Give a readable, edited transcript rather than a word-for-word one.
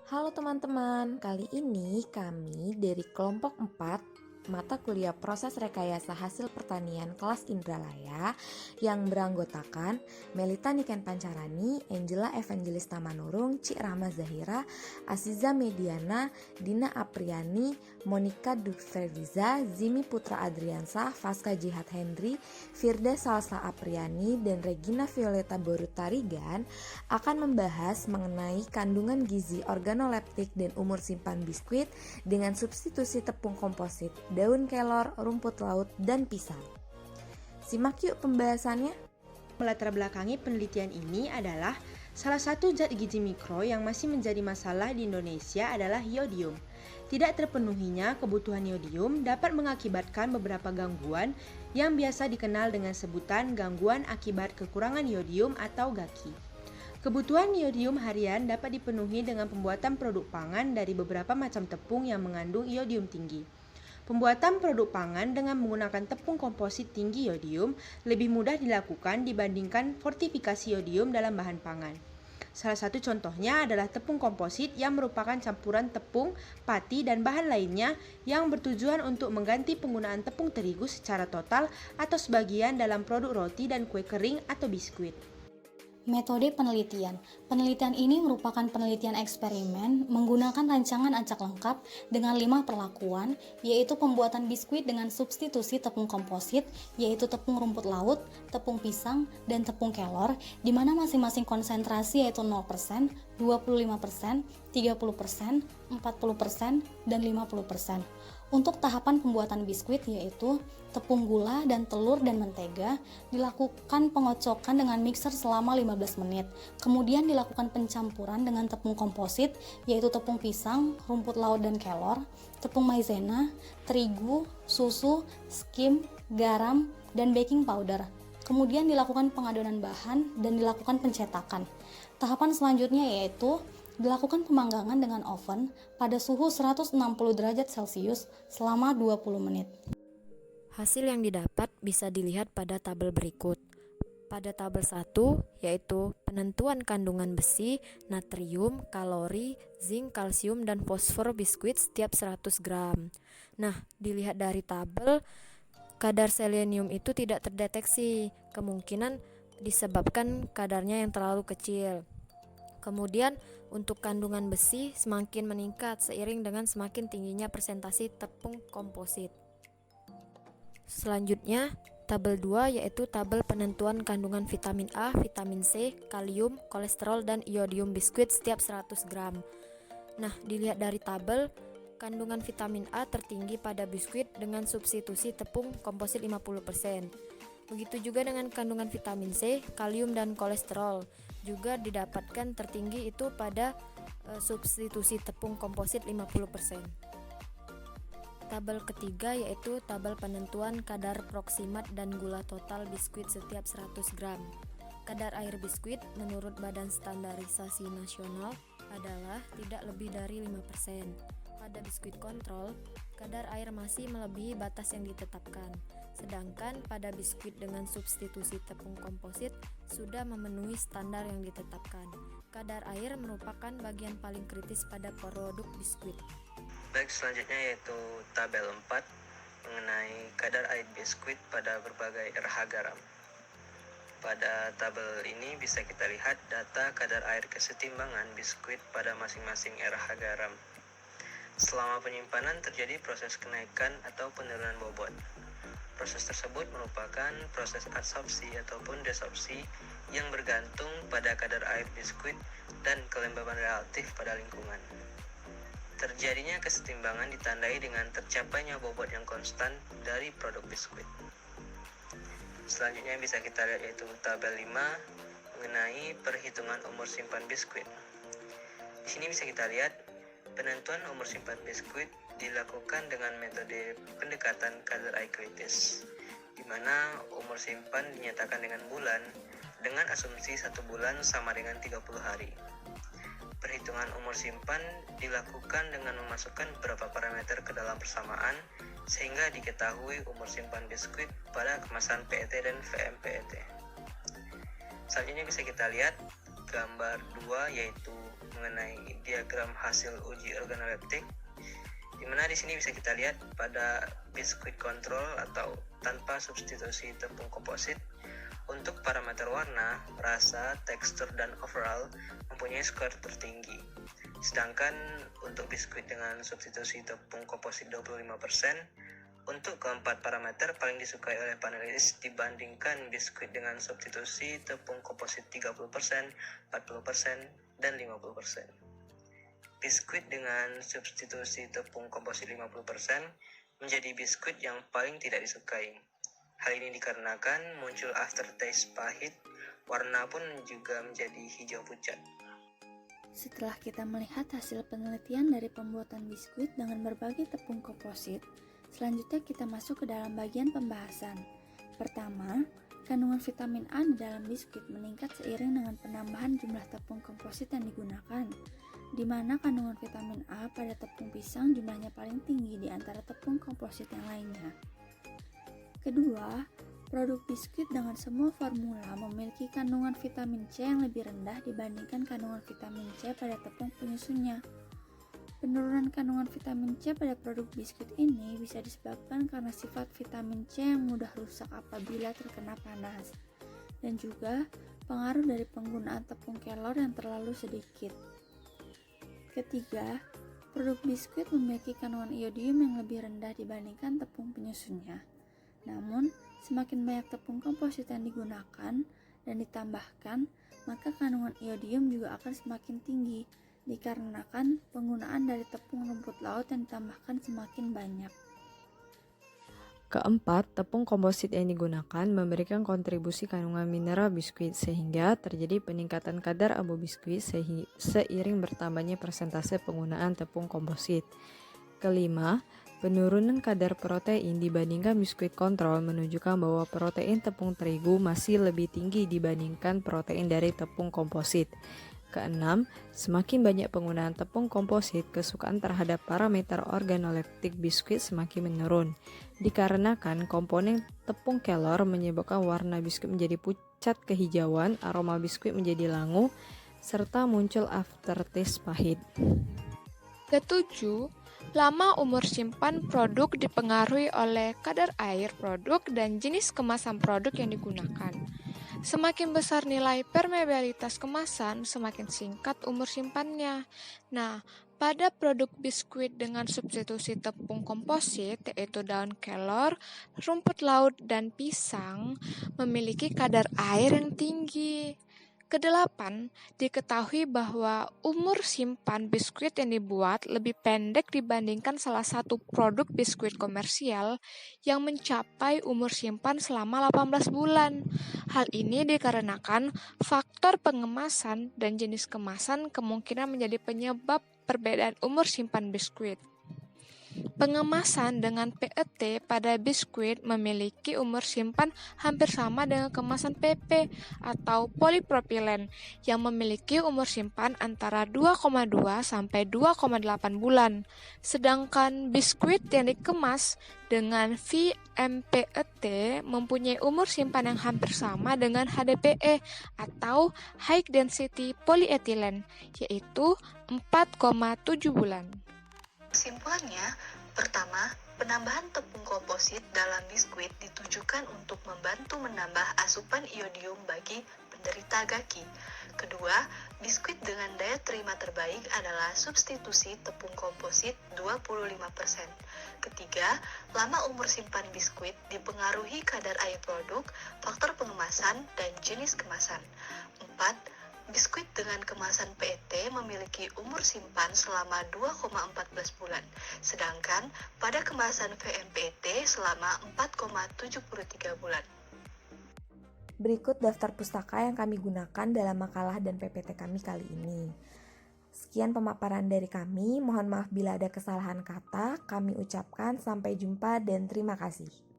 Halo teman-teman, kali ini kami dari kelompok 4 mata kuliah proses rekayasa hasil pertanian kelas Indralaya yang beranggotakan Melita Niken Pancarani, Angela Evangelista Manurung, Cik Rahma Zahira, Aziza Mediana, Dina Apriani, Monica Dufrediza, Zimi Putra Adriansah, Faska Jihad Hendri, Firda Salsa Apriani, dan Regina Violeta Borutarigan akan membahas mengenai kandungan gizi organoleptik dan umur simpan biskuit dengan substitusi tepung komposit, daun kelor, rumput laut, dan pisang. Simak yuk pembahasannya. Melatar belakangi penelitian ini adalah salah satu zat gizi mikro yang masih menjadi masalah di Indonesia adalah iodium. Tidak terpenuhinya kebutuhan iodium dapat mengakibatkan beberapa gangguan yang biasa dikenal dengan sebutan gangguan akibat kekurangan iodium atau GAKI. Kebutuhan iodium harian dapat dipenuhi dengan pembuatan produk pangan dari beberapa macam tepung yang mengandung iodium tinggi. Pembuatan produk pangan dengan menggunakan tepung komposit tinggi iodium lebih mudah dilakukan dibandingkan fortifikasi iodium dalam bahan pangan. Salah satu contohnya adalah tepung komposit yang merupakan campuran tepung, pati, dan bahan lainnya yang bertujuan untuk mengganti penggunaan tepung terigu secara total atau sebagian dalam produk roti dan kue kering atau biskuit. Metode penelitian. Penelitian ini merupakan penelitian eksperimen menggunakan rancangan acak lengkap dengan 5 perlakuan, yaitu pembuatan biskuit dengan substitusi tepung komposit, yaitu tepung rumput laut, tepung pisang, dan tepung kelor, di mana masing-masing konsentrasi yaitu 0%, 25%, 30%, 40%, dan 50%. Untuk tahapan pembuatan biskuit yaitu tepung gula dan telur dan mentega dilakukan pengocokan dengan mixer selama 15 menit. Kemudian dilakukan pencampuran dengan tepung komposit yaitu tepung pisang, rumput laut dan kelor, tepung maizena, terigu, susu, skim, garam, dan baking powder. Kemudian dilakukan pengadonan bahan dan dilakukan pencetakan. Tahapan selanjutnya yaitu dilakukan pemanggangan dengan oven pada suhu 160 derajat Celcius selama 20 menit. Hasil yang didapat bisa dilihat pada tabel berikut. Pada tabel 1 yaitu penentuan kandungan besi, natrium, kalori, zinc, kalsium, dan fosfor biskuit setiap 100 gram. Nah, dilihat dari tabel, kadar selenium itu tidak terdeteksi, kemungkinan disebabkan kadarnya yang terlalu kecil. Kemudian untuk kandungan besi semakin meningkat seiring dengan semakin tingginya persentase tepung komposit. Selanjutnya, tabel 2 yaitu tabel penentuan kandungan vitamin A, vitamin C, kalium, kolesterol, dan iodium biskuit setiap 100 gram. Nah, dilihat dari tabel, kandungan vitamin A tertinggi pada biskuit dengan substitusi tepung komposit 50%. Begitu juga dengan kandungan vitamin C, kalium, dan kolesterol juga didapatkan tertinggi itu pada substitusi tepung komposit 50%. Tabel ketiga yaitu tabel penentuan kadar proksimat dan gula total biskuit setiap 100 gram. Kadar air biskuit menurut Badan Standarisasi Nasional adalah tidak lebih dari 5%. Pada biskuit kontrol, kadar air masih melebihi batas yang ditetapkan. Sedangkan pada biskuit dengan substitusi tepung komposit sudah memenuhi standar yang ditetapkan. Kadar air merupakan bagian paling kritis pada produk biskuit. Baik, selanjutnya yaitu tabel 4 mengenai kadar air biskuit pada berbagai RH garam. Pada tabel ini bisa kita lihat data kadar air kesetimbangan biskuit pada masing-masing RH garam. Selama penyimpanan terjadi proses kenaikan atau penurunan bobot. Proses tersebut merupakan proses adsorpsi ataupun desorpsi yang bergantung pada kadar air biskuit dan kelembaban relatif pada lingkungan. Terjadinya kesetimbangan ditandai dengan tercapainya bobot yang konstan dari produk biskuit. Selanjutnya bisa kita lihat yaitu tabel 5 mengenai perhitungan umur simpan biskuit. Di sini bisa kita lihat penentuan umur simpan biskuit dilakukan dengan metode pendekatan kadar air kritis, di mana umur simpan dinyatakan dengan bulan dengan asumsi 1 bulan sama dengan 30 hari. Perhitungan umur simpan dilakukan dengan memasukkan beberapa parameter ke dalam persamaan sehingga diketahui umur simpan biskuit pada kemasan PET dan VMPET. Selanjutnya bisa kita lihat gambar 2 yaitu mengenai diagram hasil uji organoleptik, di mana di sini bisa kita lihat pada biskuit kontrol atau tanpa substitusi tepung komposit, untuk parameter warna, rasa, tekstur, dan overall mempunyai skor tertinggi. Sedangkan untuk biskuit dengan substitusi tepung komposit 25%, untuk keempat parameter paling disukai oleh panelis dibandingkan biskuit dengan substitusi tepung komposit 30%, 40%, dan 50%. Biskuit dengan substitusi tepung komposit 50% menjadi biskuit yang paling tidak disukai. Hal ini dikarenakan muncul aftertaste pahit, warna pun juga menjadi hijau pucat. Setelah kita melihat hasil penelitian dari pembuatan biskuit dengan berbagai tepung komposit, selanjutnya kita masuk ke dalam bagian pembahasan. Pertama, kandungan vitamin A di dalam biskuit meningkat seiring dengan penambahan jumlah tepung komposit yang digunakan, di mana kandungan vitamin A pada tepung pisang jumlahnya paling tinggi di antara tepung komposit yang lainnya. Kedua, produk biskuit dengan semua formula memiliki kandungan vitamin C yang lebih rendah dibandingkan kandungan vitamin C pada tepung penyusunnya. Penurunan kandungan vitamin C pada produk biskuit ini bisa disebabkan karena sifat vitamin C yang mudah rusak apabila terkena panas, dan juga pengaruh dari penggunaan tepung kelor yang terlalu sedikit. Ketiga, produk biskuit memiliki kandungan iodium yang lebih rendah dibandingkan tepung penyusunnya. Namun, semakin banyak tepung komposit yang digunakan dan ditambahkan, maka kandungan iodium juga akan semakin tinggi, dikarenakan penggunaan dari tepung rumput laut yang ditambahkan semakin banyak. Keempat, tepung komposit yang digunakan memberikan kontribusi kandungan mineral biskuit sehingga terjadi peningkatan kadar abu biskuit seiring bertambahnya persentase penggunaan tepung komposit. Kelima, penurunan kadar protein dibandingkan biskuit kontrol menunjukkan bahwa protein tepung terigu masih lebih tinggi dibandingkan protein dari tepung komposit. Keenam, semakin banyak penggunaan tepung komposit, kesukaan terhadap parameter organoleptik biskuit semakin menurun. Dikarenakan komponen tepung kelor menyebabkan warna biskuit menjadi pucat kehijauan, aroma biskuit menjadi langu, serta muncul aftertaste pahit. Ketujuh, lama umur simpan produk dipengaruhi oleh kadar air produk dan jenis kemasan produk yang digunakan. Semakin besar nilai permeabilitas kemasan, semakin singkat umur simpannya. Nah, pada produk biskuit dengan substitusi tepung komposit, yaitu daun kelor, rumput laut, dan pisang, memiliki kadar air yang tinggi. Kedelapan, diketahui bahwa umur simpan biskuit yang dibuat lebih pendek dibandingkan salah satu produk biskuit komersial yang mencapai umur simpan selama 18 bulan. Hal ini dikarenakan faktor pengemasan dan jenis kemasan kemungkinan menjadi penyebab perbedaan umur simpan biskuit. Pengemasan dengan PET pada biskuit memiliki umur simpan hampir sama dengan kemasan PP atau polipropilen yang memiliki umur simpan antara 2,2 sampai 2,8 bulan. Sedangkan biskuit yang dikemas dengan VMPET mempunyai umur simpan yang hampir sama dengan HDPE atau High Density Polyethylene, yaitu 4,7 bulan. Kesimpulannya, pertama, penambahan tepung komposit dalam biskuit ditujukan untuk membantu menambah asupan iodium bagi penderita gaki. Kedua, biskuit dengan daya terima terbaik adalah substitusi tepung komposit 25%. Ketiga, lama umur simpan biskuit dipengaruhi kadar air produk, faktor pengemasan, dan jenis kemasan. 4. Biskuit dengan kemasan PET memiliki umur simpan selama 2,14 bulan, sedangkan pada kemasan VMPET selama 4,73 bulan. Berikut daftar pustaka yang kami gunakan dalam makalah dan PPT kami kali ini. Sekian pemaparan dari kami, mohon maaf bila ada kesalahan kata. Kami ucapkan sampai jumpa dan terima kasih.